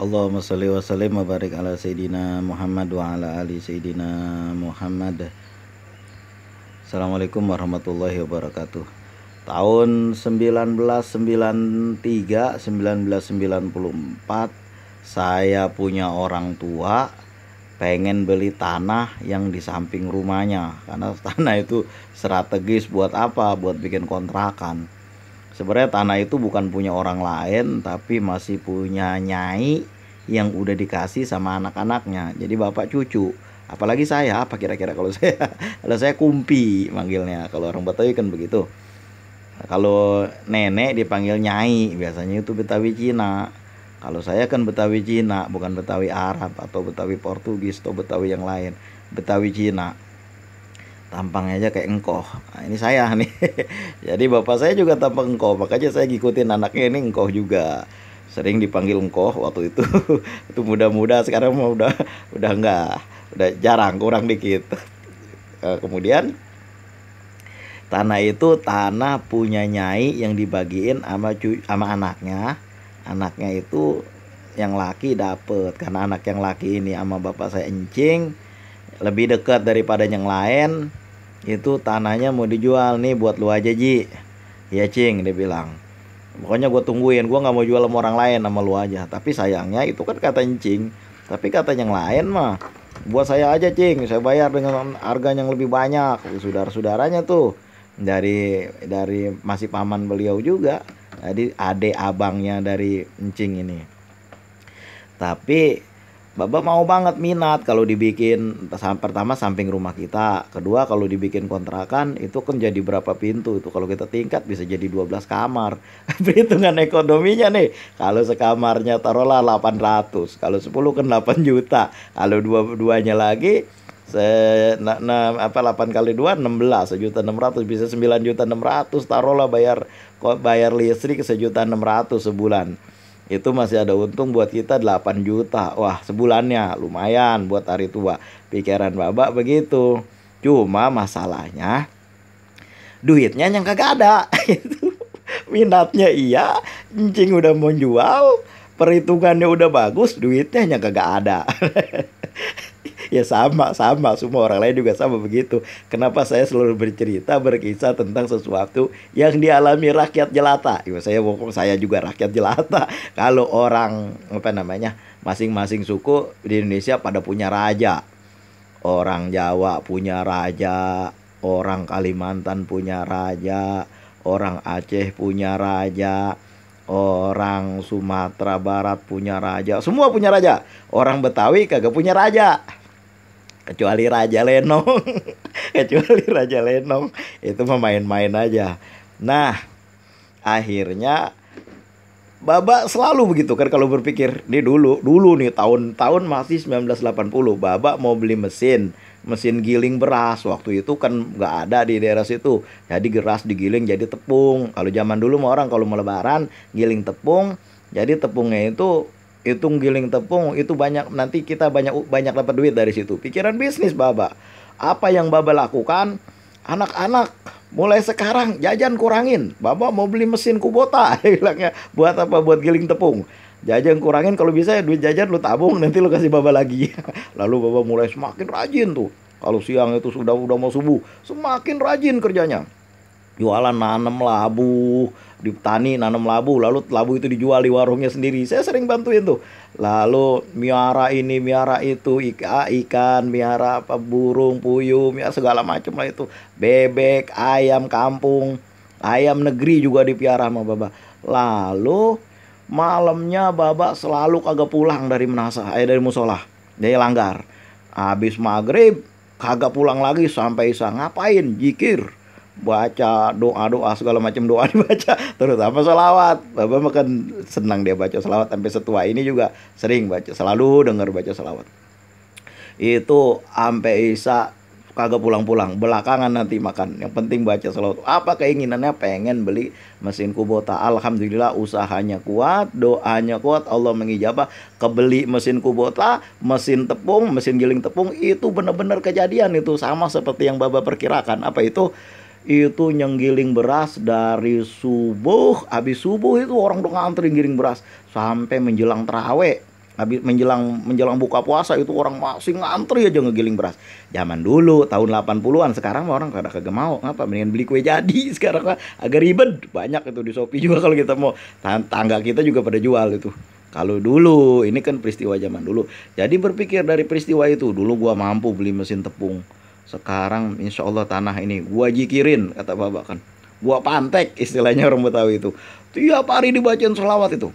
Allahumma sholli wa sallim wa barik ala Sayyidina Muhammad wa ala ali Sayyidina Muhammad. Assalamualaikum warahmatullahi wabarakatuh. Tahun 1993, 1994, saya punya orang tua pengen beli tanah yang di samping rumahnya. Karena tanah itu strategis buat apa? Buat bikin kontrakan. Sebenarnya tanah itu bukan punya orang lain, tapi masih punya nyai yang udah dikasih sama anak-anaknya. Jadi bapak cucu. Apalagi saya, apa kira-kira kalau saya? Kalau saya kumpi manggilnya. Kalau orang Betawi kan begitu. Kalau nenek dipanggil nyai, biasanya itu Betawi Cina. Kalau saya kan Betawi Cina, bukan Betawi Arab atau Betawi Portugis atau Betawi yang lain. Betawi Cina. Tampangnya aja kayak engkoh. Nah, ini saya nih. Jadi bapak saya juga tampang engkoh, makanya saya ngikutin anaknya ini engkoh juga. Sering dipanggil engkoh waktu itu. Itu muda-muda, sekarang mah udah enggak, udah jarang, kurang dikit. Kemudian tanah itu tanah punya nyai yang dibagiin sama anaknya. Anaknya itu yang laki dapet, karena anak yang laki ini sama bapak saya encing lebih dekat daripada yang lain. Itu tanahnya mau dijual nih buat lu aja Ji. Ya Cing, dia bilang. Pokoknya gue tungguin, gue nggak mau jual sama orang lain, sama lu aja. Tapi sayangnya itu kan kata Cing. Tapi kata yang lain mah, buat saya aja Cing, saya bayar dengan harga yang lebih banyak. Saudara-saudaranya tuh dari masih paman beliau juga. Jadi adik abangnya dari Cing ini. Tapi Bapak mau banget minat kalau dibikin pertama samping rumah kita. Kedua kalau dibikin kontrakan itu kan jadi berapa pintu itu. Kalau kita tingkat bisa jadi 12 kamar. Perhitungan ekonominya nih. Kalau sekamarnya taruhlah 800. Kalau 10 kan 8 juta. Kalau dua-duanya lagi 8 kali 2 16, 1.600.000 bisa 9.600.000 taruhlah bayar listrik 1.600.000 sebulan. Itu masih ada untung buat kita 8 juta. Wah, sebulannya lumayan buat hari tua. Pikiran Babak begitu. Cuma masalahnya duitnya yang kagak ada. Minatnya iya, encing udah mau jual, perhitungannya udah bagus, duitnya yang kagak ada. Ya sama semua orang lain juga sama begitu. Kenapa saya selalu berkisah tentang sesuatu yang dialami rakyat jelata. Ya, saya juga rakyat jelata. Kalau orang masing-masing suku di Indonesia pada punya raja. Orang Jawa punya raja, orang Kalimantan punya raja, orang Aceh punya raja, orang Sumatera Barat punya raja. Semua punya raja. Orang Betawi kagak punya raja, kecuali Raja Lenong. Kecuali Raja Lenong itu main-main aja. Nah, akhirnya Babak selalu begitu kan kalau berpikir. Nih dulu nih tahun-tahun masih 1980, Babak mau beli mesin giling beras. Waktu itu kan nggak ada di daerah situ, jadi beras digiling jadi tepung. Kalau zaman dulu mah orang kalau mau lebaran giling tepung, jadi tepungnya itu hitung giling tepung itu banyak, nanti kita banyak banyak dapat duit dari situ. Pikiran bisnis Babak. Apa yang Babak lakukan? Anak-anak mulai sekarang jajan kurangin. Babak mau beli mesin Kubota. Dia bilangnya buat apa? Buat giling tepung. Jajan kurangin, kalau bisa ya duit jajan lu tabung, nanti lu kasih Babak lagi. Lalu Babak mulai semakin rajin tuh. Kalau siang itu sudah mau subuh, semakin rajin kerjanya. Jualan nanam labu, di tani nanam labu, lalu labu itu dijual di warungnya sendiri. Saya sering bantuin tuh. Lalu miara ini, miara itu, ikan, miara apa, burung, puyuh, miara segala macam lah itu. Bebek, ayam kampung, ayam negeri juga dipiara sama Babak. Lalu malamnya Babak selalu kagak pulang dari dari musola. Dia langgar. Habis maghrib kagak pulang lagi sampai isya. Ngapain? Jikir, baca doa-doa segala macam doa dibaca, terutama selawat. Bapak makan senang dia baca selawat, sampai setua ini juga sering baca, selalu dengar baca selawat. Itu sampai isya kagak pulang-pulang, belakangan nanti makan. Yang penting baca selawat. Apa keinginannya? Pengen beli mesin Kubota. Alhamdulillah usahanya kuat, doanya kuat, Allah mengijabah. Kebeli mesin Kubota, mesin tepung, mesin giling tepung, itu benar-benar kejadian. Itu sama seperti yang Bapak perkirakan. Apa itu? Itu nyenggiling beras dari subuh. Habis subuh itu orang udah ngantri giling beras sampai menjelang terawih. Habis menjelang buka puasa itu orang masih ngantri aja ngegiling beras. Zaman dulu tahun 80-an, sekarang mah orang kagak mau. Ngapa mendingan beli kue jadi sekarang mah agak ribet. Banyak itu di Shopee juga kalau kita mau. Tangga kita juga pada jual itu. Kalau dulu, ini kan peristiwa zaman dulu. Jadi berpikir dari peristiwa itu, dulu gua mampu beli mesin tepung. Sekarang insya Allah tanah ini gua jikirin, kata bapak kan. Gua pantek istilahnya orang Betawi itu. Tiap hari dibacain selawat itu.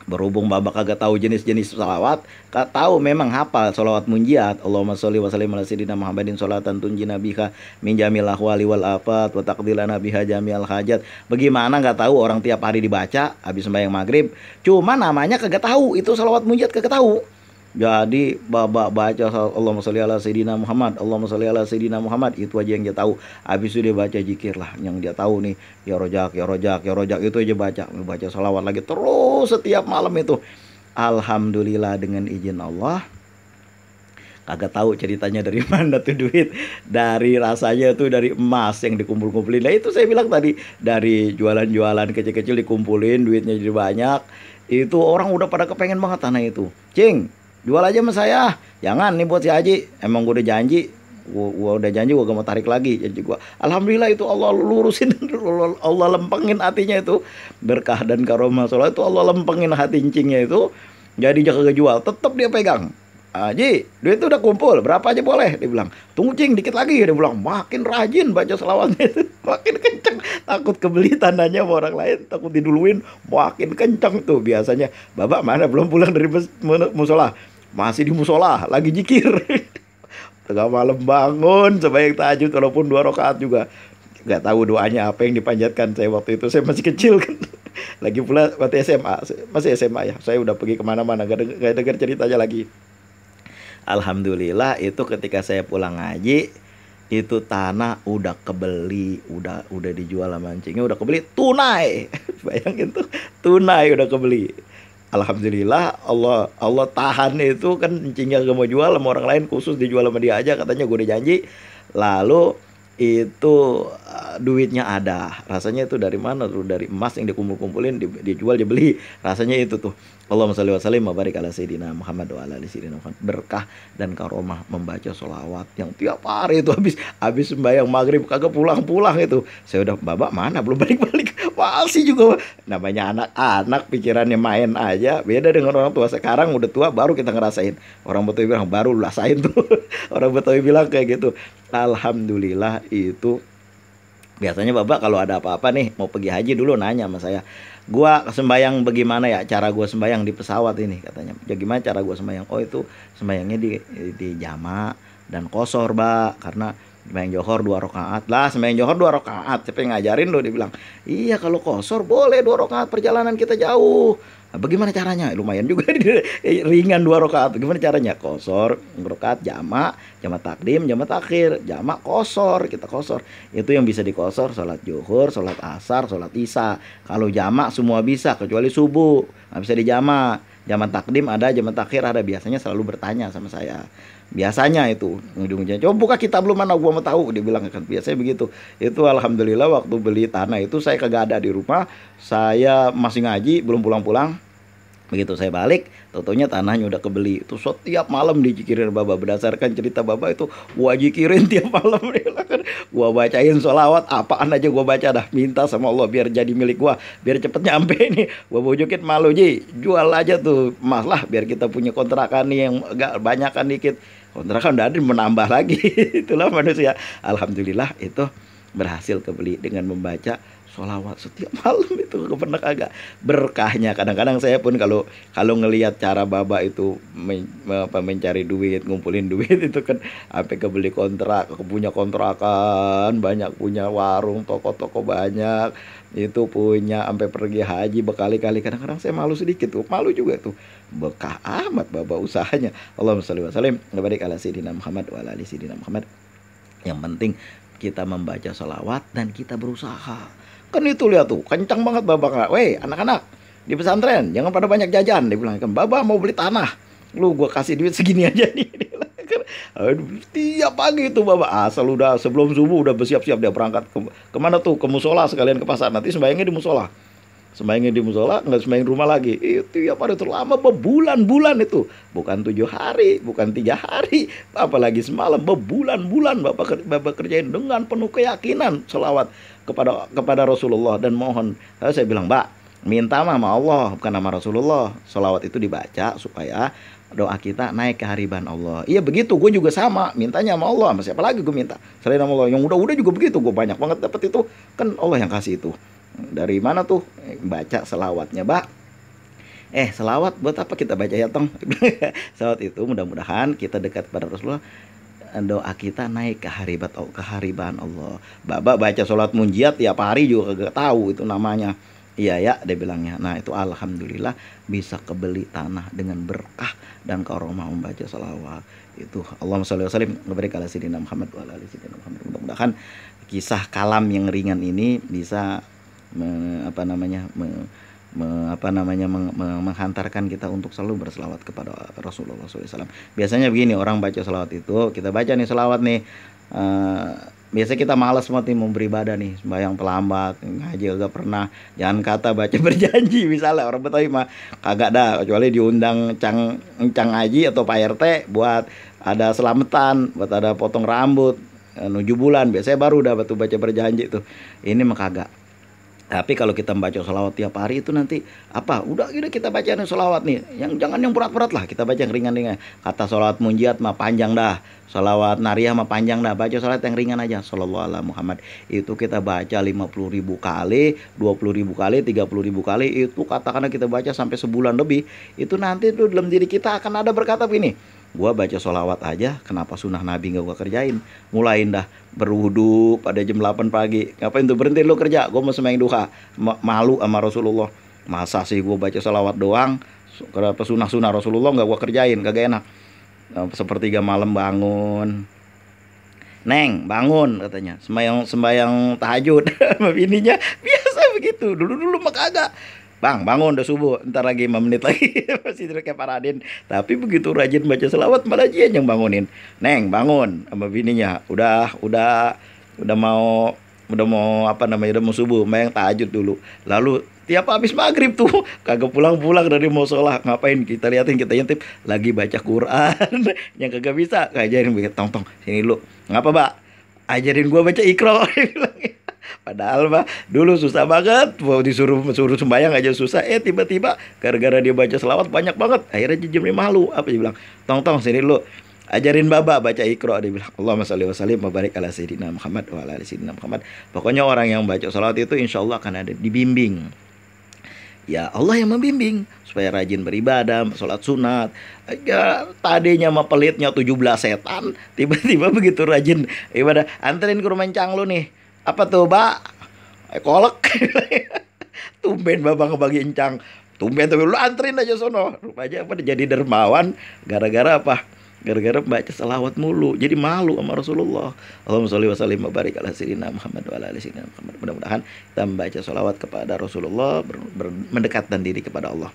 Berhubung babak kagak tahu jenis-jenis salawat, kagak tahu memang hafal salawat munjiat. Allahumma sholli wa sallim ala sayyidina Muhammadin sholatan tunjina biha min jamil ahwali wal afat wa taqdilana biha jami'al hajat. Bagaimana nggak tahu orang tiap hari dibaca habis sembahyang maghrib. Cuma namanya kagak tahu, itu salawat munjiat kagak tahu. Jadi babak baca Allahumma sholli ala sayyidina Muhammad, Allahumma sholli ala sayyidina Muhammad, itu aja yang dia tahu. Habis itu dia baca zikir lah yang dia tahu nih, ya rojak, ya rojak, ya rojak, itu aja baca salawat lagi terus setiap malam itu. Alhamdulillah dengan izin Allah. Kagak tahu ceritanya dari mana tuh duit. Dari rasanya tuh dari emas yang dikumpul-kumpulin. Nah itu saya bilang tadi, dari jualan-jualan kecil-kecil dikumpulin, duitnya jadi banyak. Itu orang udah pada kepengen banget tanah itu. Cing, jual aja sama saya. Jangan nih buat si Haji. Emang gue udah janji. Gue udah janji gue gak mau tarik lagi janji gue. Alhamdulillah itu Allah lurusin. Allah lempengin hatinya itu. Berkah dan karomah sholat itu Allah lempengin hati cingnya itu. Jadi dia kagak jual. Tetap dia pegang. Haji, duit itu udah kumpul, berapa aja boleh? Dia bilang, tunggu cing dikit lagi. Dia bilang, makin rajin baca selawatnya itu, makin kenceng. Takut kebeli tandanya sama orang lain, takut diduluin, makin kenceng tuh. Biasanya, babak mana belum pulang dari musola? Masih di musola, lagi jikir. Tengah malam bangun, sembahyang tahajud walaupun 2 rakaat juga. Gak tahu doanya apa yang dipanjatkan. Saya waktu itu, saya masih kecil kan. Lagi pula waktu SMA, masih SMA ya. Saya udah pergi kemana-mana, gak denger ceritanya lagi. Alhamdulillah itu ketika saya pulang ngaji, itu tanah udah kebeli, udah dijual sama mancingnya, udah kebeli tunai. Bayangin tuh, tunai udah kebeli. Alhamdulillah Allah tahan itu kan, mancingnya gak mau jual sama orang lain, khusus dijual sama dia aja, katanya gue udah janji. Lalu itu duitnya ada, rasanya itu dari mana tuh, dari emas yang dikumpul-kumpulin dijual dibeli, rasanya itu tuh. Allahumma sholli wa sallim wa barik ala sayyidina Muhammad wa ala ali sayyidina Muhammad. Berkah dan karomah membaca sholawat yang tiap hari itu habis sembahyang maghrib kagak pulang-pulang itu. Saya udah, babak mana belum balik-balik, masih juga. Namanya anak-anak pikirannya main aja, beda dengan orang tua. Sekarang udah tua baru kita ngerasain. Orang Betawi bilang baru lu rasain tuh. Orang Betawi bilang kayak gitu. Alhamdulillah itu. Biasanya bapak kalau ada apa-apa nih mau pergi haji dulu nanya sama saya, gua sembayang bagaimana ya cara gua sembayang di pesawat ini, katanya. Ya gimana cara gua sembayang? Oh itu sembayangnya di jama dan qosor, Mbak, karena sembayang johor 2 rakaat. Lah sembayang johor 2 rakaat, siapa yang ngajarin lo? Dia bilang, iya kalau qosor boleh 2 rakaat, perjalanan kita jauh. Nah, bagaimana caranya? Lumayan juga ringan 2 rakaat. Gimana caranya? Qosor, rakaat jama takdim, jama takhir, jama qosor, kita qosor. Itu yang bisa dikosor, salat zuhur, salat asar, salat isya. Kalau jama semua bisa kecuali subuh, nggak bisa dijama. Jama takdim ada, jama takhir ada. Biasanya selalu bertanya sama saya. Biasanya itu ujung-ujungnya, coba buka kitab lu mana gua mau tahu, dia bilang kan. Biasanya begitu. Itu alhamdulillah waktu beli tanah itu saya kagak ada di rumah, saya masih ngaji, belum pulang-pulang. Begitu saya balik, tentunya tanahnya udah kebeli. Itu setiap malam dijikirin baba. Berdasarkan cerita baba itu, gua jikirin tiap malam. Gua bacain sholawat, apaan aja gua baca dah. Minta sama Allah biar jadi milik gua, biar cepet nyampe nih. Gua bujukin, malu Ji, jual aja tuh emas lah, biar kita punya kontrakan nih yang agak banyakan dikit. Kontrakan udah ada, menambah lagi. Itulah manusia. Alhamdulillah itu berhasil kebeli dengan membaca sholawat setiap malam itu. Pernah kagak berkahnya. Kadang-kadang saya pun kalau ngelihat cara baba itu mencari duit, ngumpulin duit itu kan, sampai kebeli kontrak, punya kontrakan banyak, punya warung, toko-toko banyak, itu punya, sampai pergi haji berkali-kali. Kadang-kadang saya malu sedikit tuh, malu juga tuh. Bekah amat baba usahanya. Allahumma sholli wa sallim wa barik ala sayyidina Muhammad wa ala ali sayyidina Muhammad. Yang penting kita membaca sholawat dan kita berusaha. Kan itu lihat tuh, kencang banget babak. Weh anak-anak di pesantren jangan pada banyak jajan. Dia bilang kan, baba mau beli tanah, lu gua kasih duit segini aja nih. Tiap pagi itu baba asal udah sebelum subuh udah bersiap-siap dia berangkat kemana tuh, ke musola sekalian ke pasar, nanti sembayangnya di musola. Sembahyangnya di musola, nggak sembahyang rumah lagi. Itu ya pada terlama berbulan-bulan itu. Bukan 7 hari, bukan 3 hari, apalagi semalam, berbulan-bulan Bapak kerjain dengan penuh keyakinan selawat kepada Rasulullah dan mohon. Lalu saya bilang, Mbak, minta sama Allah bukan sama Rasulullah. Selawat itu dibaca supaya doa kita naik ke hariban Allah. Iya begitu, gue juga sama, mintanya sama Allah. Sama siapa lagi gue minta selain sama Allah? Yang udah juga begitu, gue banyak banget dapat itu, kan Allah yang kasih itu. Dari mana tuh? Baca selawatnya, Mbak. Selawat buat apa kita baca ya, Tong? Selawat itu mudah-mudahan kita dekat pada Rasulullah, doa kita naik ke hariban Allah. Bapak baca sholat munjiat tiap hari juga gak tahu itu namanya. Iya ya, dia bilangnya. Nah itu alhamdulillah bisa kebeli tanah dengan berkah dan karomah membaca salawat. Itu Allahumma sholli wa sallim wa barik ala sayyidina Muhammad wa ala ali sayyidina Muhammad. Mudah-mudahan kisah kalam yang ringan ini bisa menghantarkan kita untuk selalu berselawat kepada Rasulullah SAW. Biasanya begini, orang baca selawat itu, kita baca nih selawat nih, biasanya kita malas banget nih mau beribadah nih, sembahyang terlambat, ngaji agak pernah, jangan kata baca berjanji. Misalnya orang Betawi mah kagak dah, kecuali diundang cang ngaji atau Pak RT buat ada selamatan, buat ada potong rambut 7 bulan, biasanya baru dapat tuh baca berjanji tuh. Ini mah kagak. Tapi kalau kita membaca sholawat tiap hari itu nanti udah kita baca nih sholawat nih, jangan yang berat-berat lah, kita baca yang ringan-ringan. Kata sholawat munjiat mah panjang dah, sholawat nariyah mah panjang dah, baca sholawat yang ringan aja, shollallahu ala Muhammad. Itu kita baca 50.000 kali, 20.000 kali, 30.000 kali, itu katakanlah kita baca sampai sebulan lebih. Itu nanti tuh dalam diri kita akan ada berkata begini, gua baca sholawat aja, kenapa sunnah Nabi gak gua kerjain? Mulain dah berwudu pada jam 8 pagi. Ngapain tuh berhenti lu kerja? Gua mau sembahyang duha. Malu sama Rasulullah. Masa sih gua baca sholawat doang? Kenapa sunnah Rasulullah gak gua kerjain? Kagak enak. Sepertiga malam bangun. Neng, bangun katanya. Sembahyang tahajud sama bininya. Biasa begitu. Dulu mah kagak. Bang, bangun udah subuh, ntar lagi 5 menit lagi masih tidur kayak Paradin. Tapi begitu rajin baca selawat malah dia yang bangunin. Neng, bangun sama bininya. Udah mau udah mau subuh, main tahajud dulu. Lalu tiap habis maghrib tuh kagak pulang-pulang dari musola, ngapain? Kita liatin, kita intip lagi baca Quran. Yang kagak bisa, ajarin begitu, tong sini lu. Ngapa, Mbak? Ajarin gua baca Iqra. Padahal mah dulu susah banget, mau disuruh sembahyang aja susah. Tiba-tiba gara-gara dia baca selawat banyak banget, akhirnya jijimnya malu. Apa dia bilang? Tong sini lu, ajarin Baba baca Iqra. Dia bilang, Allahumma sholli wa sallim wa barik ala sayyidina Muhammad wa ala ali sayyidina Muhammad. Pokoknya orang yang baca selawat itu insya Allah akan ada dibimbing. Ya Allah yang membimbing supaya rajin beribadah, sholat sunat. Ya, tadinya mah pelitnya 17 setan, tiba-tiba begitu rajin ibadah, anterin ke rumah encang lu nih. Apa tuh, Mbak? Kolek. Tumben Bapak ngebagi encang. Tumben tapi lu anterin aja sono. Rupanya jadi dermawan gara-gara apa? Gara-gara baca selawat mulu. Jadi malu sama Rasulullah. Allahumma sholli wa sallim wa barik ala sayyidina Muhammad wa ala ali sayyidina Muhammad. Mudah-mudahan kita membaca selawat kepada Rasulullah, mendekatkan diri kepada Allah.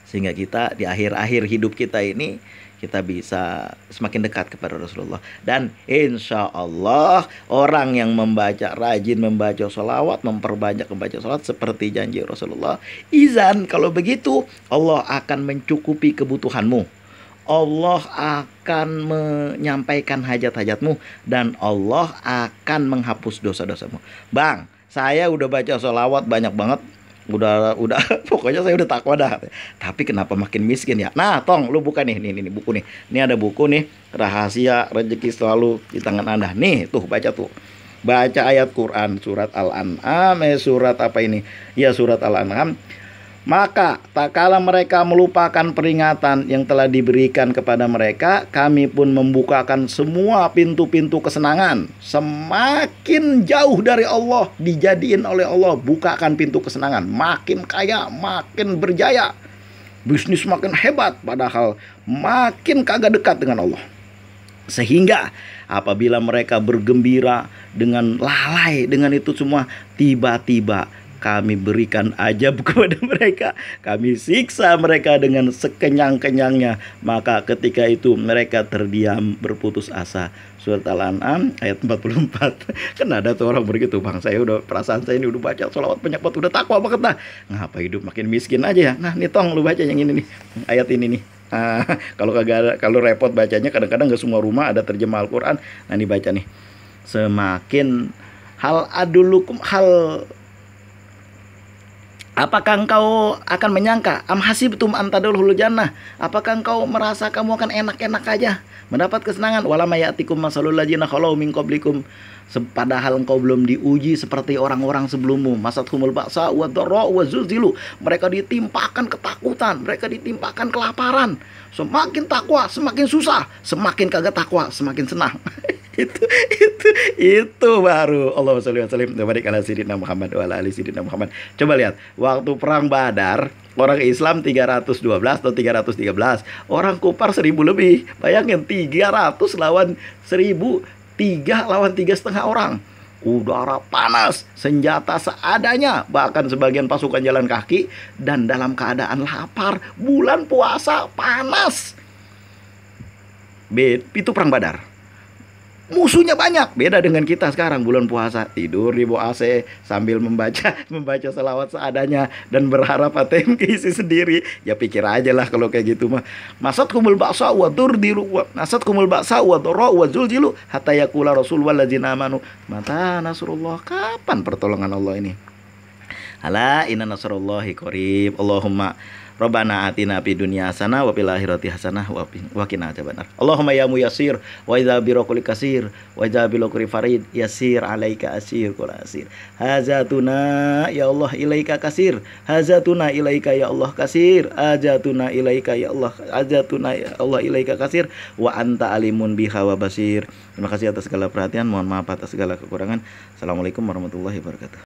Sehingga kita di akhir-akhir hidup kita ini kita bisa semakin dekat kepada Rasulullah. Dan insya Allah orang yang rajin membaca sholawat, memperbanyak membaca sholawat seperti janji Rasulullah, izan kalau begitu Allah akan mencukupi kebutuhanmu, Allah akan menyampaikan hajat-hajatmu, dan Allah akan menghapus dosa-dosamu. Bang, saya udah baca sholawat banyak banget, udah pokoknya saya udah takwa dah, tapi kenapa makin miskin ya? Nah, tong lu buka nih buku nih, ini ada buku nih, Rahasia Rezeki Selalu di Tangan Anda. Nih tuh, baca ayat Quran surat Al-An'am, surat apa ini ya, surat Al-An'am. Maka tak kala mereka melupakan peringatan yang telah diberikan kepada mereka, kami pun membukakan semua pintu-pintu kesenangan. Semakin jauh dari Allah, dijadiin oleh Allah, bukakan pintu kesenangan. Makin kaya, makin berjaya, bisnis makin hebat, padahal makin kagak dekat dengan Allah. Sehingga apabila mereka bergembira dengan lalai dengan itu semua, tiba-tiba kami berikan ajab kepada mereka, kami siksa mereka dengan sekenyang-kenyangnya. Maka ketika itu mereka terdiam berputus asa. Surat Al-An'am ayat 44. Kan ada tuh orang begitu, bang, saya udah, perasaan saya ini udah baca sholawat banyak banget, udah takwa banget dah, ngapa hidup makin miskin aja ya. Nah nih tong, lu baca yang ini nih, ayat ini nih. Kalau kagak ada, kalau repot bacanya, kadang-kadang nggak semua rumah ada terjemah Al-Quran. Nah ini baca nih, semakin hal adulukum hal, apakah engkau akan menyangka, am hasibtum an tadkhulul jannah, apakah engkau merasa kamu akan enak-enak aja mendapat kesenangan, walam ya'tikum masalul ladzina khalau min qablikum, padahal engkau belum diuji seperti orang-orang sebelummu. Masathumul ba'sa wa dharra wa zulzilu, mereka ditimpakan ketakutan, mereka ditimpakan kelaparan. Semakin takwa semakin susah, semakin kagak takwa semakin senang. itu baru Allahumma sholli wa sallim wa barik ala sayyidina Muhammad wa ala ali sayyidina Muhammad. Coba lihat, waktu perang Badar, orang Islam 312 atau 313, orang kufar 1000 lebih. Bayangin 300 lawan 1000, 3 lawan 3,5 orang. Udara panas, senjata seadanya, bahkan sebagian pasukan jalan kaki, dan dalam keadaan lapar, bulan puasa, panas. Itu perang Badar. Musuhnya banyak, beda dengan kita sekarang bulan puasa, tidur di bawah AC sambil membaca selawat seadanya dan berharap ATM keisi sendiri. Ya pikir aja lah kalau kayak gitu mah. Masatkumul ba'sa wa durdiru, masatkumul ba'sa wa dharra wa zulzilu hatta yaqula rasul walladzina amanu mata nasrullah, kapan pertolongan Allah ini? Ala inna nasrullahi qarib. Allahumma Rabbana atina fid dunya hasanah wa fil akhirati hasanah wa qina adzabannar. Allahumma ya muyassir wa idza biraqul kasir wa idza bilaqri farid yassir alaika asir qul asir. Hazatuna ya Allah ilaika kasir, hazatuna ilaika ya Allah kasir, ajatuna ilaika ya Allah, ajatuna ya Allah ilaika kasir wa anta alimun biha wa basir. Terima kasih atas segala perhatian, mohon maaf atas segala kekurangan. Assalamualaikum warahmatullahi wabarakatuh.